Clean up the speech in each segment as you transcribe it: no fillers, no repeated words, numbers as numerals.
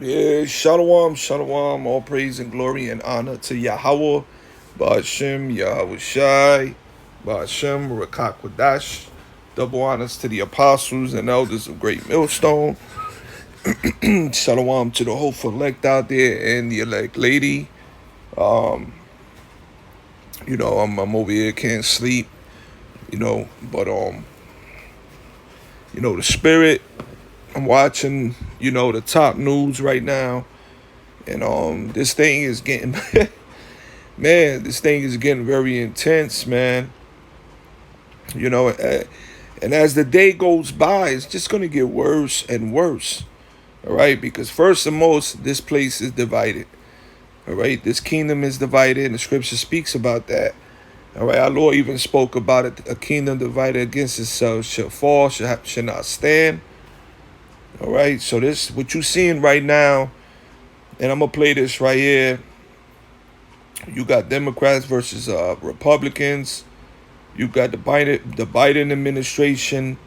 Yeah, shalom, shalom, all praise and glory and honor to Yahweh, Ba'ashem, Yahweh Shai, Ba'ashem, Rakak Wadash. Double honors to the apostles and elders of Great Millstone. Shalom to the hopeful elect out there and the elect lady. I'm over here, can't sleep, but the spirit, I'm watching, the top news right now. And this thing is getting man, this thing is getting very intense, man. And as the day goes by, it's just gonna get worse and worse. All right, because first and most, this place is divided. All right, this kingdom is divided, and the scripture speaks about that. All right, our Lord even spoke about it. A kingdom divided against itself shall fall, shall not stand. All right, so this what you're seeing right now, and I'm gonna play this right here. You got Democrats versus Republicans. You got the Biden administration,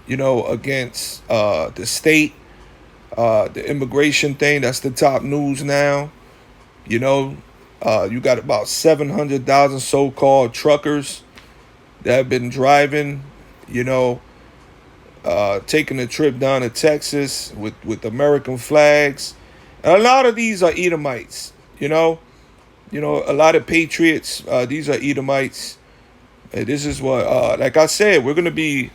against the state, the immigration thing. That's the top news now. You got about 700,000 so-called truckers that have been driving, taking a trip down to Texas with American flags. And a lot of these are Edomites, a lot of patriots. These are Edomites. This is what, like I said, we're gonna be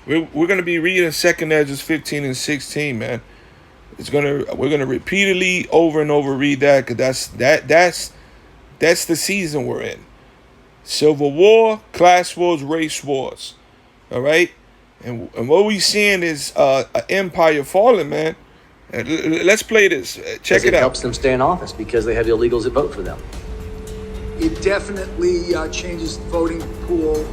reading Second Ezra 15 and 16, man. We're gonna repeatedly over and over read that, because that's the season we're in. Civil war, class wars, race wars. All right, and what we seeing is an empire falling, man. Let's play this. Check it out. It helps them stay in office because they have illegals that vote for them. It definitely changes the voting pool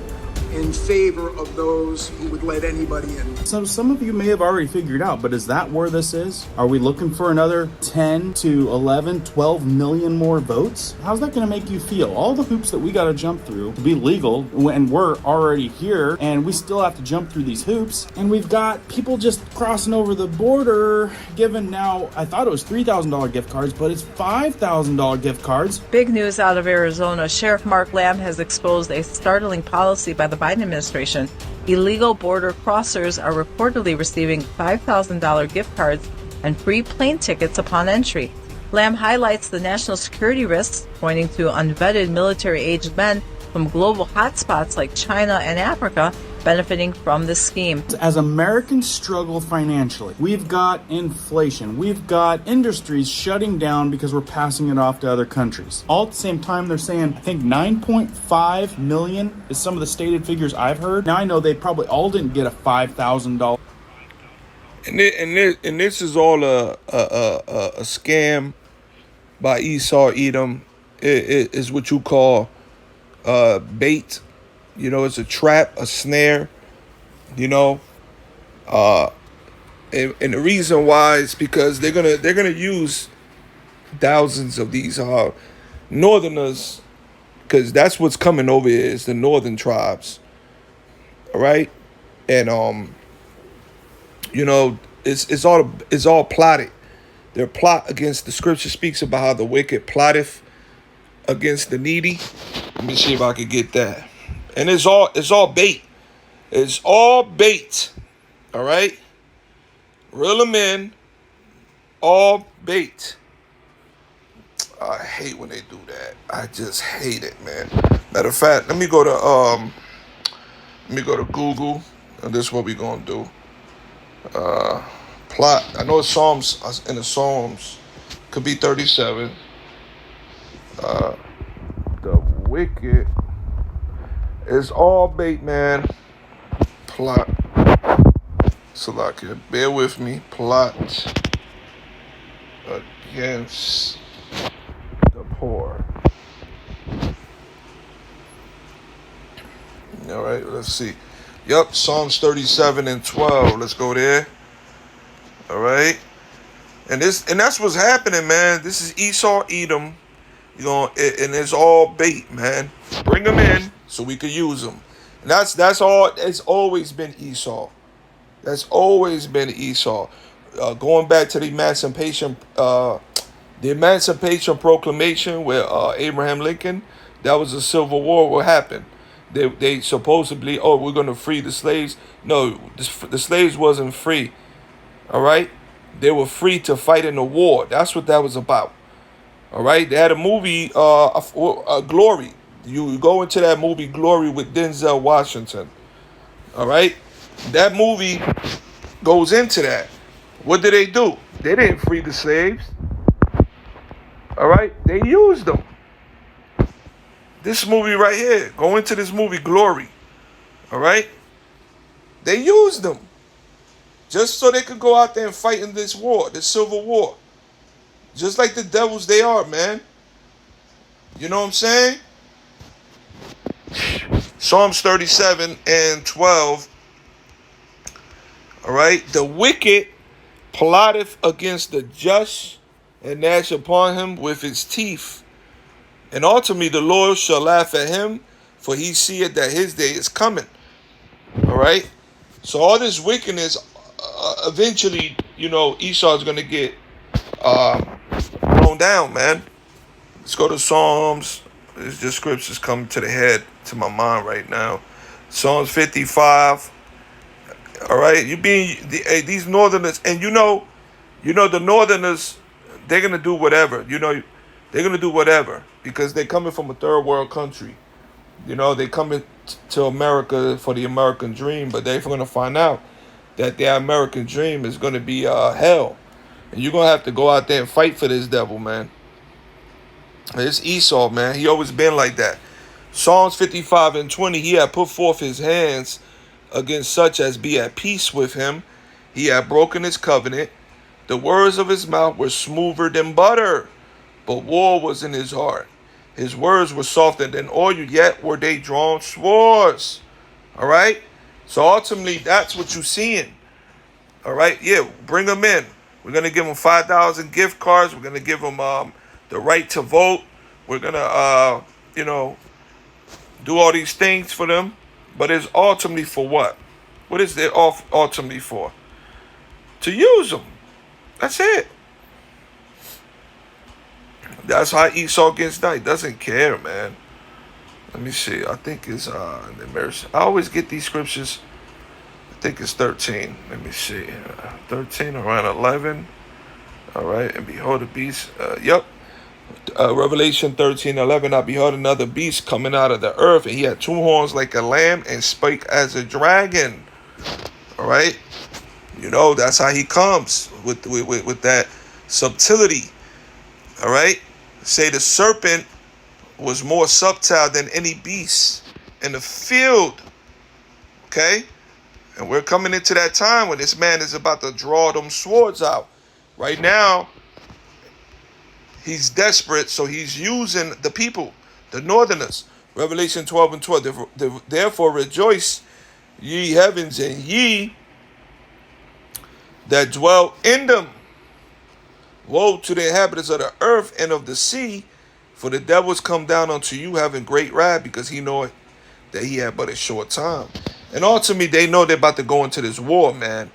in favor of those who would let anybody in. So some of you may have already figured out, but is that where this is? Are we looking for another 10 to 11, 12 million more votes? How's that going to make you feel? All the hoops that we got to jump through to be legal, and we're already here, and we still have to jump through these hoops, and we've got people just crossing over the border, given now, I thought it was $3,000 gift cards, but it's $5,000 gift cards. Big news out of Arizona. Sheriff Mark Lamb has exposed a startling policy by the Biden administration. Illegal border crossers are reportedly receiving $5,000 gift cards and free plane tickets upon entry. Lamb highlights the national security risks, pointing to unvetted military-aged men from global hotspots like China and Africa benefiting from this scheme. As Americans struggle financially, we've got inflation, we've got industries shutting down because we're passing it off to other countries. All at the same time, they're saying, I think 9.5 million is some of the stated figures I've heard. Now I know they probably all didn't get a $5,000. And this is all a scam by Esau Edom. It is what you call bait. It's a trap, a snare. And the reason why is because they're gonna use thousands of these northerners, because that's what's coming over here is the northern tribes. All right, and it's all plotted. Their plot against, the scripture speaks about how the wicked plotteth against the needy. Let me see if I could get that. And it's all bait. It's all bait. All right? Reel them in. All bait. I hate when they do that. I just hate it, man. Matter of fact, let me go to Google, and this is what we're gonna do. Plot. I know it's Psalms, in the Psalms. Could be 37. The wicked. It's all bait, man. Plot. Salakia, bear with me. Plot against the poor. All right, let's see. Yep, Psalms 37 and 12. Let's go there. All right. And that's what's happening, man. This is Esau Edom. And it's all bait, man. Bring them in so we could use them. And that's all. It's always been Esau. That's always been Esau. going back to the Emancipation Proclamation with Abraham Lincoln, that was a civil war. What happened? They supposedly, oh, we're going to free the slaves. No, the slaves wasn't free. All right, they were free to fight in the war. That's what that was about. All right, they had a movie, Glory. You go into that movie Glory with Denzel Washington. All right, that movie goes into that. What did they do? They didn't free the slaves. All right, they used them. This movie right here, go into this movie Glory. All right, they used them just so they could go out there and fight in this war, this civil war. Just like the devils they are, man. You know what I'm saying? Psalms 37 and 12. All right. The wicked plotteth against the just and gnash upon him with his teeth. And ultimately the Lord shall laugh at him, for he seeth that his day is coming. All right. So all this wickedness, eventually, Esau is going to get thrown down, man. Let's go to Psalms. There's just scriptures coming to the head, to my mind right now. Psalms 55. All right, these northerners, and the northerners, they're gonna do whatever. They're gonna do whatever because they're coming from a third world country. They coming to America for the American dream, but they're gonna find out that their American dream is gonna be hell, and you're gonna have to go out there and fight for this devil, man. It's Esau, man. He always been like that. Psalms 55 and 20, he had put forth his hands against such as be at peace with him. He had broken his covenant. The words of his mouth were smoother than butter, but war was in his heart. His words were softer than oil, yet were they drawn swords. All right? So ultimately, that's what you're seeing. All right? Yeah, bring them in. We're going to give them 5,000 gift cards. We're going to give them the right to vote. We're going to, do all these things for them. But it's ultimately for what? What is it ultimately for? To use them. That's it. That's how Esau gets done. He doesn't care, man. Let me see. I think it's the mercy. I always get these scriptures. I think it's 13. Let me see. 13 around 11. All right. And behold the beast. Yep. Revelation 13:11. I beheld another beast coming out of the earth, and he had two horns like a lamb and spake as a dragon. All right. That's how he comes with that subtlety. All right. Say the serpent was more subtle than any beast in the field. Okay. And we're coming into that time when this man is about to draw them swords out. Right now, he's desperate, so he's using the people, the northerners. Revelation 12 and 12. Therefore rejoice, ye heavens, and ye that dwell in them. Woe to the inhabitants of the earth and of the sea, for the devils come down unto you having great wrath, because he knoweth that he had but a short time. And ultimately, they know they're about to go into this war, man.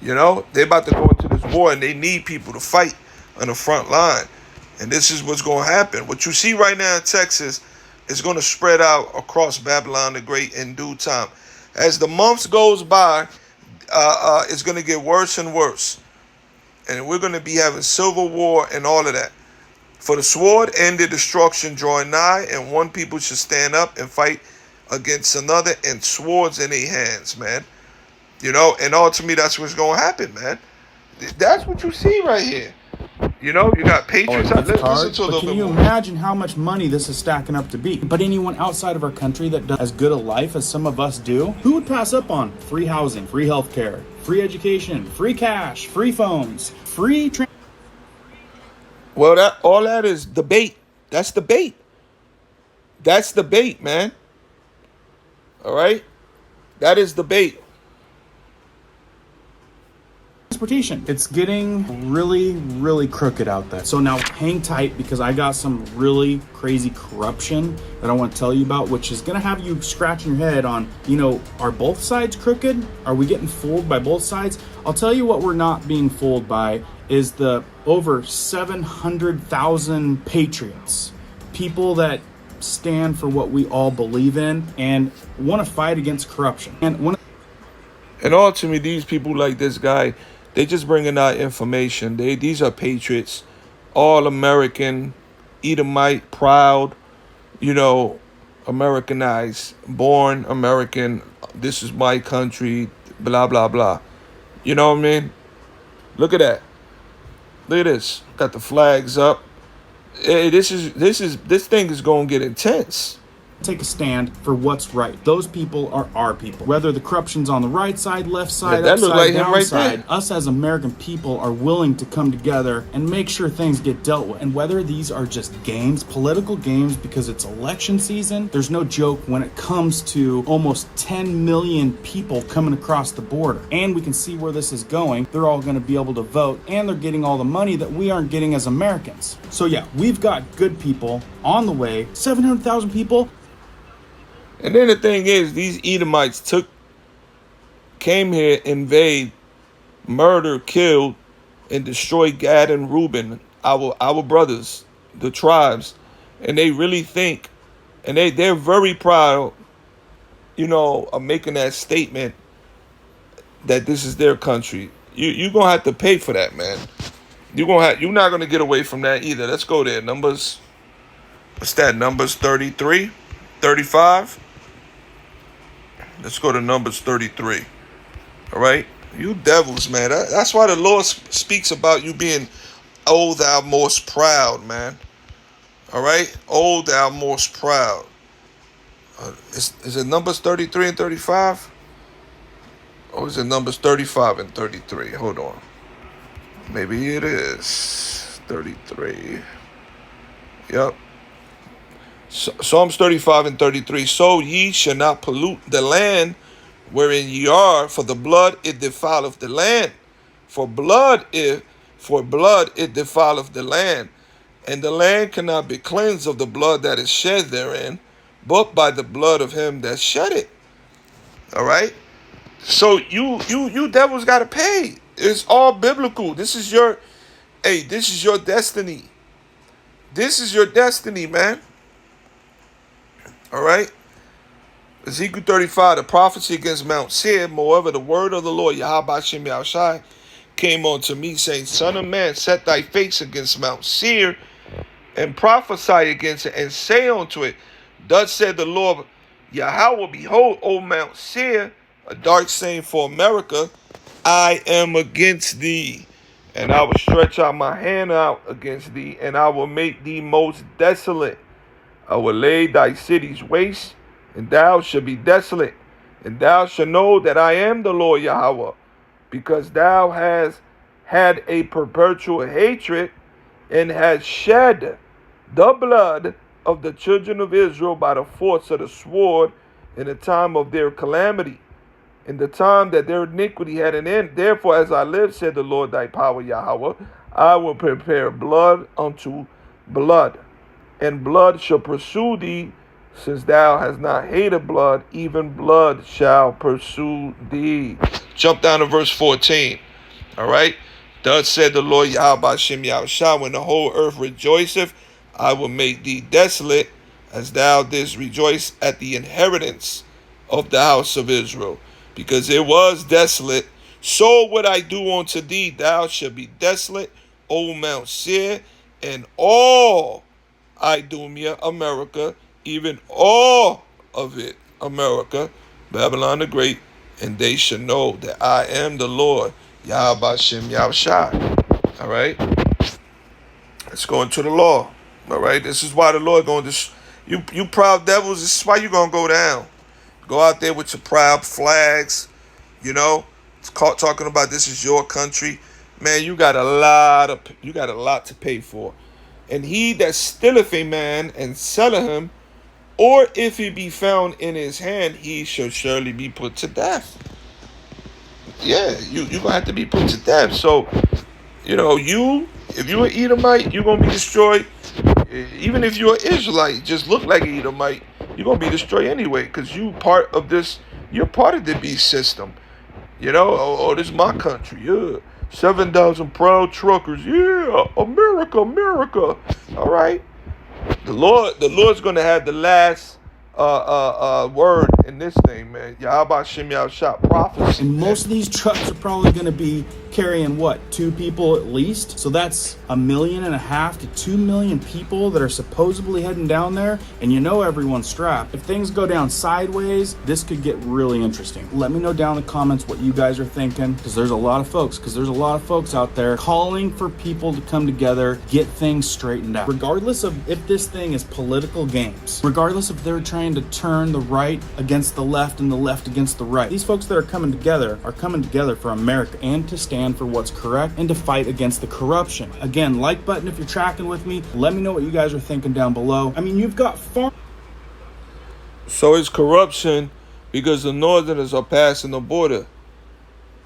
They're about to go into this war, and they need people to fight on the front line. And this is what's going to happen. What you see right now in Texas is going to spread out across Babylon the Great in due time. As the months goes by, it's going to get worse and worse. And we're going to be having civil war and all of that. For the sword and the destruction drawing nigh, and one people should stand up and fight against another, and swords in their hands, man. And ultimately that's what's going to happen, man. That's what you see right here. You got patriots. Listen to a little Can bit you more. imagine how much money this is stacking up to be? But anyone outside of our country that does as good a life as some of us do, who would pass up on free housing, free healthcare, free education, free cash, free phones, free Well, all that is debate. That's debate. That's debate, man. All right? That is debate. transportation. It's getting really, really crooked out there. So now hang tight, because I got some really crazy corruption that I want to tell you about, which is going to have you scratching your head on, are both sides crooked? Are we getting fooled by both sides? I'll tell you what we're not being fooled by is the over 700,000 patriots, people that stand for what we all believe in and want to fight against corruption. And ultimately, these people like this guy, they just bringing out information. These are patriots, all American, Edomite, proud, Americanized, born American. This is my country, blah blah blah. You know what I mean? Look at that. Look at this. Got the flags up. Hey, this thing is gonna get intense. take a stand for what's right. Those people are our people. Whether the corruption's on the right side, left side, that look upside, like him right downside, there. us as American people are willing to come together and make sure things get dealt with. And whether these are just games, political games, because it's election season, there's no joke when it comes to almost 10 million people coming across the border. And we can see where this is going. They're all going to be able to vote, and they're getting all the money that we aren't getting as Americans. So yeah, we've got good people on the way. 700,000 people. And then the thing is, these Edomites came here, invade, murder, killed, and destroyed Gad and Reuben, our brothers, the tribes. And they really think, and they're very proud, of making that statement that this is their country. You're gonna have to pay for that, man. You're not gonna get away from that either. Let's go there. Numbers, what's that? Numbers 33, 35. Let's go to Numbers 33. All right? You devils, man. That's why the Lord speaks about you being, oh, thou most proud, man. All right? Oh, thou most proud. Is it Numbers 33 and 35? Or is it Numbers 35 and 33? Hold on. Maybe it is 33. Yep. Psalms 35 and 33. So ye shall not pollute the land wherein ye are, for the blood it defileth the land. For blood it defileth the land. And the land cannot be cleansed of the blood that is shed therein, but by the blood of him that shed it. All right? So you devils got to pay. It's all biblical. This is your destiny. This is your destiny, man. All right. Ezekiel 35, the prophecy against Mount Seir. Moreover, the word of the Lord, Yahweh Shem Yahushai, came unto me, saying, Son of man, set thy face against Mount Seir, and prophesy against it, and say unto it, Thus said the Lord Yahweh, behold, O Mount Seir, a dark saying for America, I am against thee, and I will stretch out my hand out against thee, and I will make thee most desolate. I will lay thy cities waste, and thou shalt be desolate. And thou shalt know that I am the Lord Yahweh, because thou hast had a perpetual hatred, and hast shed the blood of the children of Israel by the force of the sword in the time of their calamity, in the time that their iniquity had an end. Therefore, as I live, said the Lord thy power Yahweh, I will prepare blood unto blood, and blood shall pursue thee, since thou hast not hated blood, even blood shall pursue thee. Jump down to verse 14. All right. Thus said the Lord Yahweh Shem Yahushai, when the whole earth rejoiceth, I will make thee desolate, as thou didst rejoice at the inheritance of the house of Israel. Because it was desolate, so would I do unto thee. Thou shalt be desolate, O Mount Seir, and all Idumea, America, even all of it, America, Babylon the Great, and they shall know that I am the Lord, Yahweh Shem Yahushai. All right? Let's go into the law. All right? This is why the Lord going to, you proud devils, this is why you're going to go down. Go out there with your proud flags, talking about this is your country. Man, you got a lot to pay for. And he that stealeth a man and selleth him, or if he be found in his hand, he shall surely be put to death. yeah, you're gonna have to be put to death. So, if you're an Edomite, you're gonna be destroyed. Even if you're an Israelite, just look like an Edomite, you're gonna be destroyed anyway, because you're part of the beast system. This is my country. Yeah, 7,000 proud truckers. Yeah, America, America. All right. The Lord's gonna have the last word in this thing, man. Yahweh Shem Shot prophecy. And most of these trucks are probably going to be carrying what, 2 people at least? So that's 1.5 million to 2 million people that are supposedly heading down there, and everyone's strapped. If things go down sideways, this could get really interesting. Let me know down in the comments what you guys are thinking, because there's a lot of folks out there calling for people to come together, get things straightened out. Regardless of if this thing is political games, regardless if they're trying to turn the right against the left and the left against the right, these folks that are coming together for America and to stand for what's correct and to fight against the corruption. Again, like button if you're tracking with me. Let me know what you guys are thinking down below. I mean, you've got So it's corruption because the Northerners are passing the border.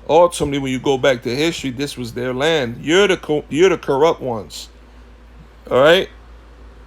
Ultimately, when you go back to history, this was their land. You're the corrupt ones. All right?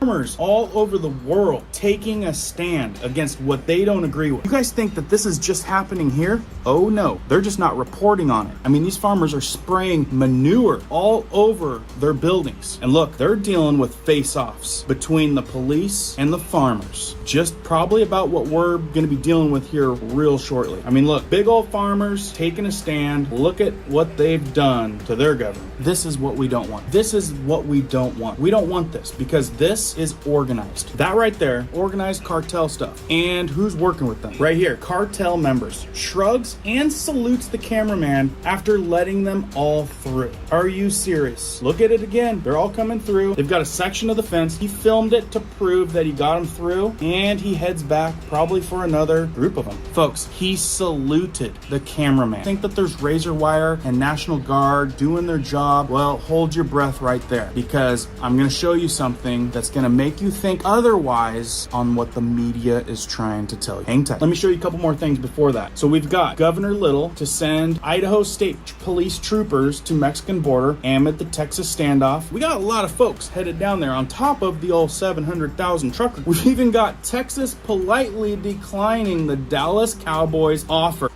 farmers all over the world taking a stand against what they don't agree with. You guys think that this is just happening here? Oh no, they're just not reporting on it. I mean, these farmers are spraying manure all over their buildings. And look, they're dealing with face-offs between the police and the farmers. Just probably about what we're going to be dealing with here real shortly. I mean, look, big old farmers taking a stand. Look at what they've done to their government. This is what we don't want. This is what we don't want. We don't want this because this is organized. That right there, organized cartel stuff. And who's working with them? Right here, cartel members. Shrugs and salutes the cameraman after letting them all through. Are you serious? Look at it again. They're all coming through. They've got a section of the fence. He filmed it to prove that he got them through, and he heads back probably for another group of them. Folks, he saluted the cameraman. Think that there's razor wire and National Guard doing their job? Well, hold your breath right there, because I'm going to show you something that's going to make you think otherwise on what the media is trying to tell you. Hang tight. Let me show you a couple more things before that. So we've got Governor Little to send Idaho State Police troopers to Mexican border amid the Texas standoff. We got a lot of folks headed down there on top of the old 700,000 truckers. We've even got Texas politely declining the Dallas Cowboys offer.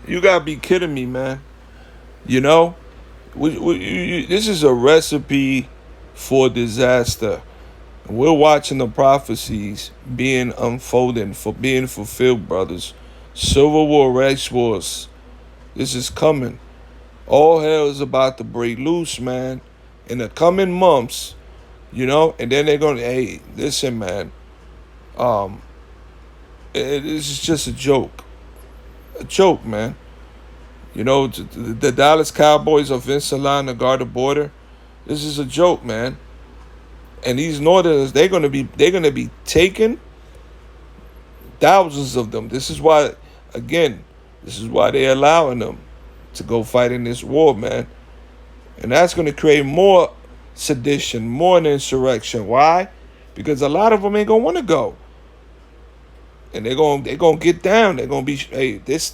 You gotta be kidding me, man. You know, this is a recipe for disaster. We're watching the prophecies being unfolded, for being fulfilled, brothers. Civil war, race wars. This is coming. All hell is about to break loose, man. In the coming months, you know, and then they're going to, hey, listen, man. This is just a joke. A joke, man. You know, the Dallas Cowboys of Vinceland to guard the border. This is a joke, man. And these Northerners, they're gonna be taken. Thousands of them. This is why they're allowing them to go fight in this war, man. And that's gonna create more sedition, more an insurrection. Why? Because a lot of them ain't gonna want to go. And they're gonna get down. They're gonna be, hey, this.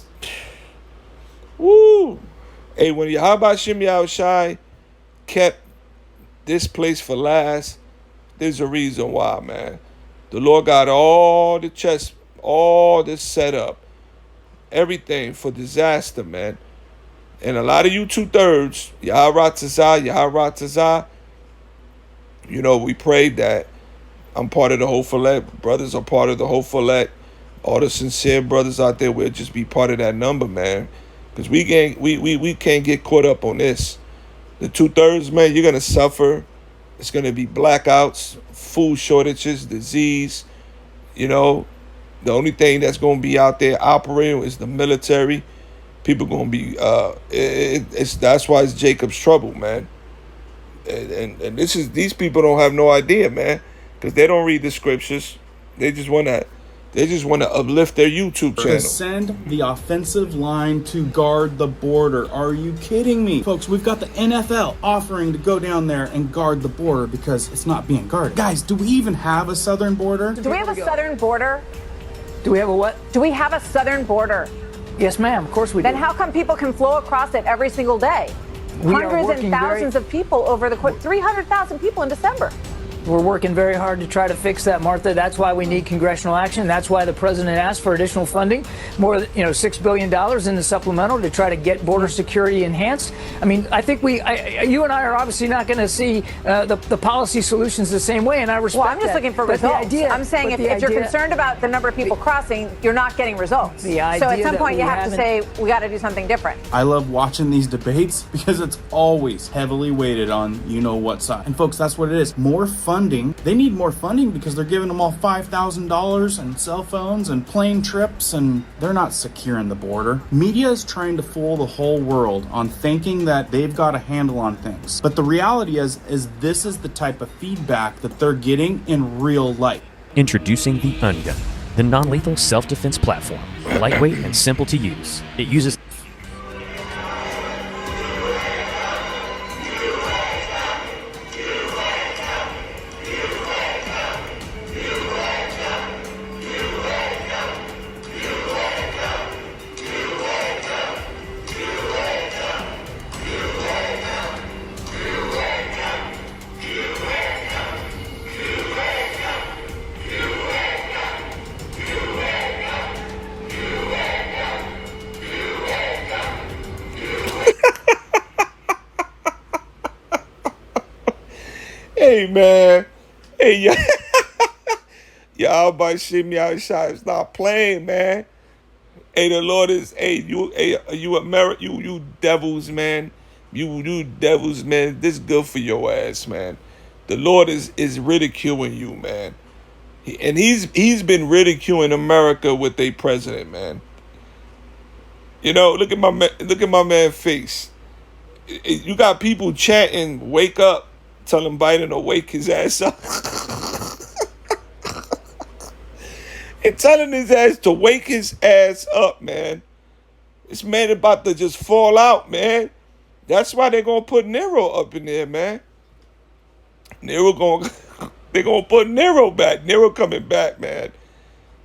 Woo! Hey, when Yahweh Shem Yahushai kept this place for last, there's a reason why, man. The Lord got all the chess, all this set up, everything for disaster, man. And a lot of you 2/3, Yahweh Tazah, you know, we prayed that I'm part of the whole Follett. Brothers are part of the whole Follett. All the sincere brothers out there will just be part of that number, man. Because we can't get caught up on this. The 2/3, man, you're going to suffer. It's going to be blackouts, food shortages, disease. You know, the only thing that's going to be out there operating is the military. People going to be, that's why it's Jacob's trouble, man. And these people don't have no idea, man, because they don't read the scriptures. They just want to uplift their YouTube channel. Send the offensive line to guard the border. Are you kidding me? Folks, we've got the NFL offering to go down there and guard the border because it's not being guarded. Guys, do we even have a southern border? Do we have a southern border? Do we have a what? Do we have a southern border? Yes, ma'am. Of course we do. Then how come people can flow across it every single day? We are Hundreds working and thousands of people over the 300,000 people in December. We're working very hard to try to fix that, Martha. That's why we need congressional action. That's why the president asked for additional funding, more, $6 billion in the supplemental to try to get border security enhanced. I mean, I think you and I are obviously not going to see the policy solutions the same way, and I respect Well, I'm just that. looking for But results. idea, I'm saying if you're concerned about the number of people crossing, you're not getting results. So at some point you have to say, we got to do something different. I love watching these debates because it's always heavily weighted on what side. And folks, that's what it is. More funding. They need more funding because they're giving them all $5,000 and cell phones and plane trips, and they're not securing the border. Media is trying to fool the whole world on thinking that they've got a handle on things. But the reality is this is the type of feedback that they're getting in real life. Introducing the Ungun, the non-lethal self-defense platform. Lightweight and simple to use. It uses Hey, man. Hey, y'all by see me outside. Stop playing, man. Hey, the Lord is, you devils, man. You devils, man. This good for your ass, man. The Lord is ridiculing you, man. And he's been ridiculing America with their president, man. Look at my man's face. You got people chanting, "Wake up." Telling Biden to wake his ass up. And telling his ass to wake his ass up, man. This man about to just fall out, man. That's why they're going to put Nero up in there, man. They're going to put Nero back. Nero coming back, man.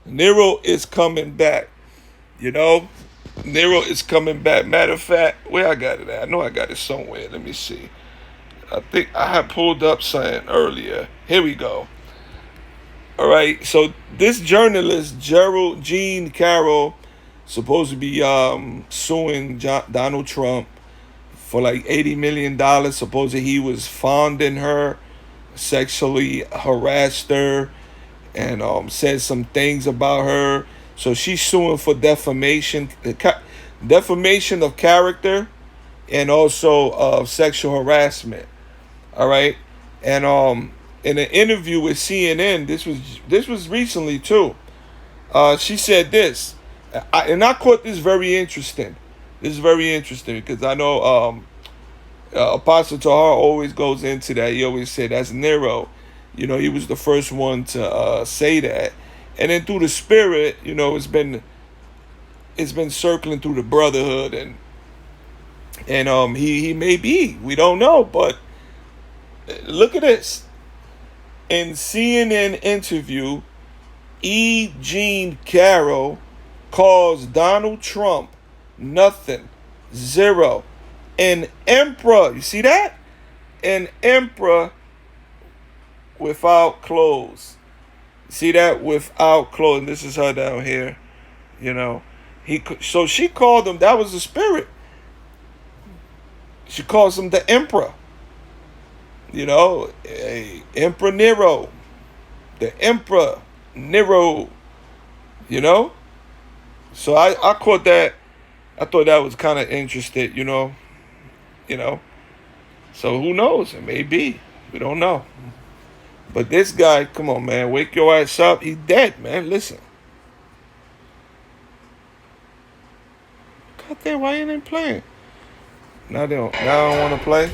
Nero is coming back. Nero is coming back. Matter of fact, where I got it at? I know I got it somewhere. Let me see. I think I had pulled up something earlier. Here we go. All right. So this journalist, Jean Carroll, supposed to be suing Donald Trump for like $80 million. Supposedly he was fondling her, sexually harassed her, and said some things about her. So she's suing for defamation of character, and also sexual harassment. All right, and in an interview with CNN, this was recently too. She said this, and I caught this very interesting. This is very interesting because I know Apostle Tahar always goes into that. He always said that's Nero. He was the first one to say that, and then through the Spirit, it's been circling through the brotherhood, and he may be. We don't know, but. Look at this. In CNN interview, Jean Carroll calls Donald Trump nothing, zero, an emperor. You see that? An emperor without clothes. See that? Without clothes. And this is her down here. So she called him. That was the Spirit. She calls him the emperor. Emperor Nero, the Emperor Nero, So I caught that. I thought that was kind of interesting, So who knows? It may be. We don't know. But this guy, come on, man, wake your ass up. He's dead, man. Listen. God damn, why ain't they playing? Now I don't want to play.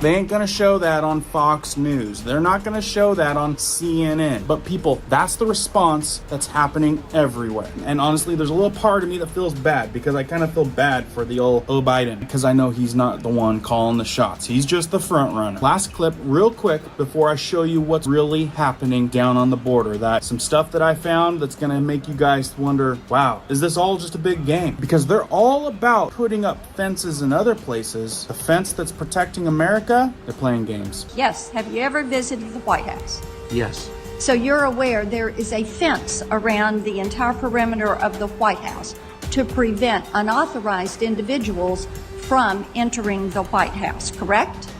They ain't gonna show that on Fox News. They're not gonna show that on CNN. But people, that's the response that's happening everywhere. And honestly, there's a little part of me that feels bad, because I kind of feel bad for the old Biden, because I know he's not the one calling the shots. He's just the front runner. Last clip, real quick, before I show you what's really happening down on the border. That some stuff that I found that's gonna make you guys wonder, wow, is this all just a big game? Because they're all about putting up fences in other places. The fence that's protecting America, they're playing games. Yes. Have you ever visited the White House? Yes. So you're aware there is a fence around the entire perimeter of the White House to prevent unauthorized individuals from entering the White House, correct?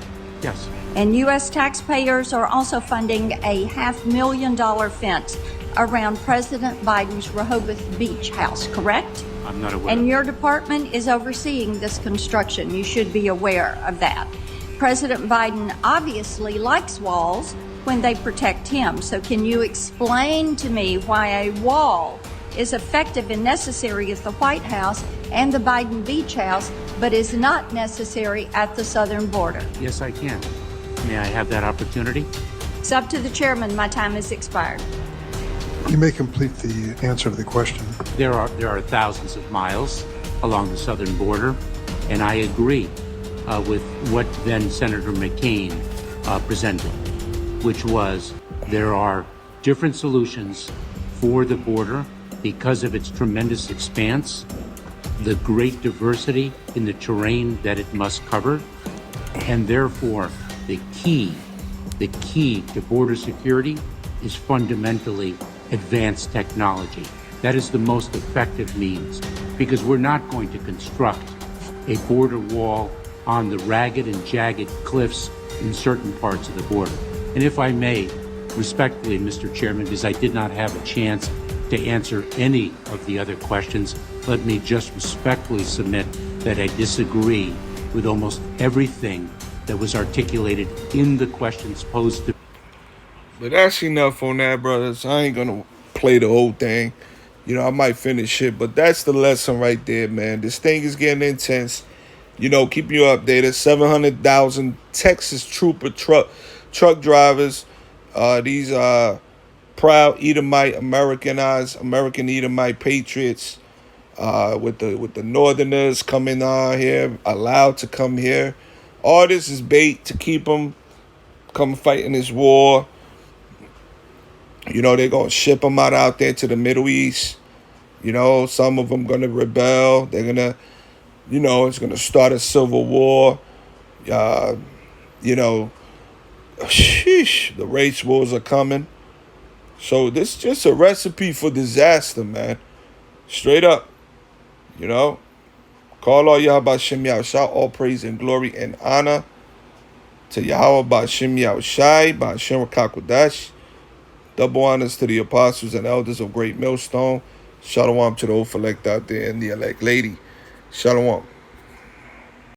Yes. And U.S. taxpayers are also funding a $500,000 fence around President Biden's Rehoboth Beach house, correct? I'm not aware. And your department is overseeing this construction. You should be aware of that. President Biden obviously likes walls when they protect him. So can you explain to me why a wall is effective and necessary at the White House and the Biden Beach House, but is not necessary at the southern border? Yes, I can. May I have that opportunity? It's up to the chairman. My time has expired. You may complete the answer to the question. There are thousands of miles along the southern border, and I agree with what then Senator McCain presented, which was there are different solutions for the border because of its tremendous expanse, the great diversity in the terrain that it must cover, and therefore the key to border security is fundamentally advanced technology. That is the most effective means, because we're not going to construct a border wall on the ragged and jagged cliffs in certain parts of the border. And if I may, respectfully, Mr. Chairman, because I did not have a chance to answer any of the other questions, let me just respectfully submit that I disagree with almost everything that was articulated in the questions posed to. But that's enough on that, brothers. I ain't gonna play the whole thing. You know, I might finish it, but that's the lesson right there, man. This thing is getting intense. You know, keep you updated. 700,000 Texas trooper truck drivers. These are proud Edomite, American Edomite patriots. With the Northerners coming on here, allowed to come here. All this is bait to keep them come fight in this war. You know, they're going to ship them out there to the Middle East. You know, some of them going to rebel. They're going to, you know, it's going to start a civil war. You know, sheesh, the race wars are coming. So this is just a recipe for disaster, man. Straight up. You know, call all Yahweh B'Shem Yahushua, all praise and glory and honor to Yahweh B'Shem Yahushai, B'Shem Kakodash. Double honors to the apostles and elders of Great Millstone. Shalom to the old elect out there and the elect lady. Shalom.